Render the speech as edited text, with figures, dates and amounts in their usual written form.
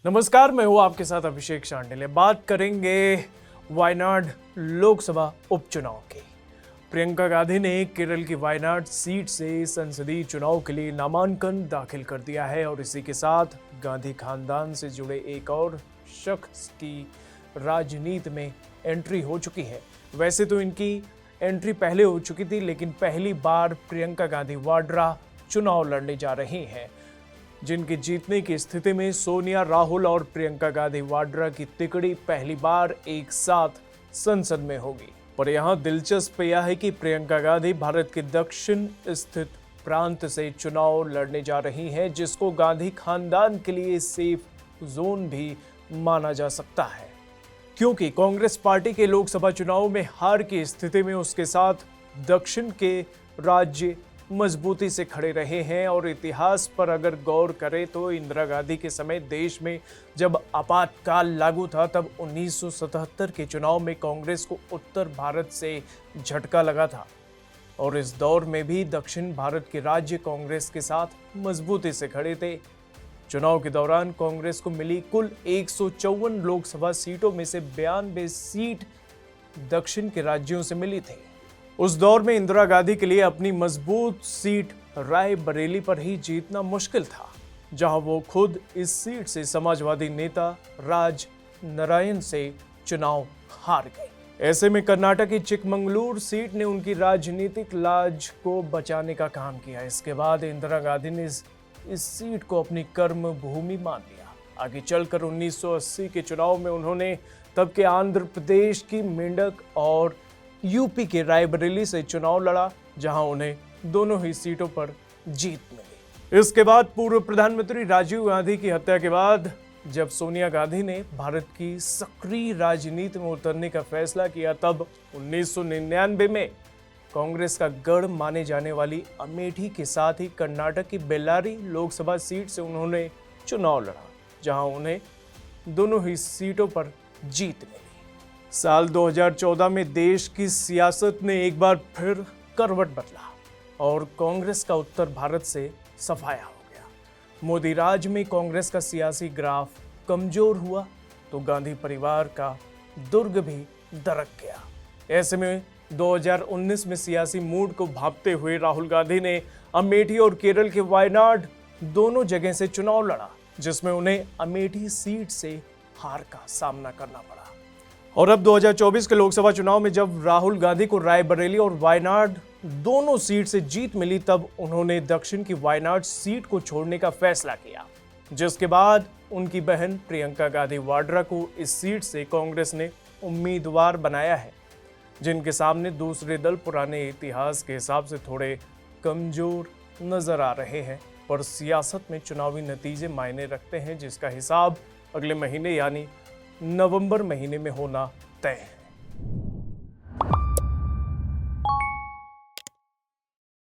नमस्कार, मैं हूं आपके साथ अभिषेक शांडिल्य। बात करेंगे वायनाड लोकसभा उपचुनाव की। प्रियंका गांधी ने केरल की वायनाड सीट से संसदीय चुनाव के लिए नामांकन दाखिल कर दिया है और इसी के साथ गांधी खानदान से जुड़े एक और शख्स की राजनीति में एंट्री हो चुकी है। वैसे तो इनकी एंट्री पहले हो चुकी थी, लेकिन पहली बार प्रियंका गांधी वाड्रा चुनाव लड़ने जा रही हैं, जिनके जीतने की स्थिति में सोनिया, राहुल और प्रियंका गांधी वाड्रा की तिकड़ी पहली बार एक साथ संसद में होगी। पर यहां दिलचस्प यह है कि प्रियंका गांधी भारत के दक्षिण स्थित प्रांत से चुनाव लड़ने जा रही हैं, जिसको गांधी खानदान के लिए सेफ जोन भी माना जा सकता है, क्योंकि कांग्रेस पार्टी के लोकसभा चुनाव में हार की स्थिति में उसके साथ दक्षिण के राज्य मजबूती से खड़े रहे हैं। और इतिहास पर अगर गौर करें तो इंदिरा गांधी के समय देश में जब आपातकाल लागू था, तब 1977 के चुनाव में कांग्रेस को उत्तर भारत से झटका लगा था और इस दौर में भी दक्षिण भारत के राज्य कांग्रेस के साथ मजबूती से खड़े थे। चुनाव के दौरान कांग्रेस को मिली कुल 154 लोकसभा सीटों में से 92 सीट दक्षिण के राज्यों से मिली थी। उस दौर में इंदिरा गांधी के लिए अपनी मजबूत सीट रायबरेली पर ही जीतना मुश्किल था, जहां वो खुद इस सीट से समाजवादी नेता राज नारायण से चुनाव हार गए। ऐसे में कर्नाटक की चिकमंगलूर सीट ने उनकी राजनीतिक लाज को बचाने का काम किया। इसके बाद इंदिरा गांधी ने इस सीट को अपनी कर्म भूमि मान लिया। आगे चलकर 1980 के चुनाव में उन्होंने तब के आंध्र प्रदेश की मेंढक और यूपी के रायबरेली से चुनाव लड़ा, जहां उन्हें दोनों ही सीटों पर जीत मिली। इसके बाद पूर्व प्रधानमंत्री राजीव गांधी की हत्या के बाद जब सोनिया गांधी ने भारत की सक्रिय राजनीति में उतरने का फैसला किया, तब 1999 में कांग्रेस का गढ़ माने जाने वाली अमेठी के साथ ही कर्नाटक की बेल्लारी लोकसभा सीट से उन्होंने चुनाव लड़ा, जहां उन्हें दोनों ही सीटों पर जीत मिली। साल 2014 में देश की सियासत ने एक बार फिर करवट बदला और कांग्रेस का उत्तर भारत से सफाया हो गया। मोदी राज में कांग्रेस का सियासी ग्राफ कमजोर हुआ तो गांधी परिवार का दुर्ग भी दरक गया। ऐसे में 2019 में सियासी मूड को भांपते हुए राहुल गांधी ने अमेठी और केरल के वायनाड दोनों जगह से चुनाव लड़ा, जिसमें उन्हें अमेठी सीट से हार का सामना करना पड़ा। और अब 2024 के लोकसभा चुनाव में जब राहुल गांधी को रायबरेली और वायनाड दोनों सीट से जीत मिली, तब उन्होंने दक्षिण की वायनाड सीट को छोड़ने का फैसला किया, जिसके बाद उनकी बहन प्रियंका गांधी वाड्रा को इस सीट से कांग्रेस ने उम्मीदवार बनाया है, जिनके सामने दूसरे दल पुराने इतिहास के हिसाब से थोड़े कमजोर नजर आ रहे हैं। पर सियासत में चुनावी नतीजे मायने रखते हैं, जिसका हिसाब अगले महीने यानी नवंबर महीने में होना तय है।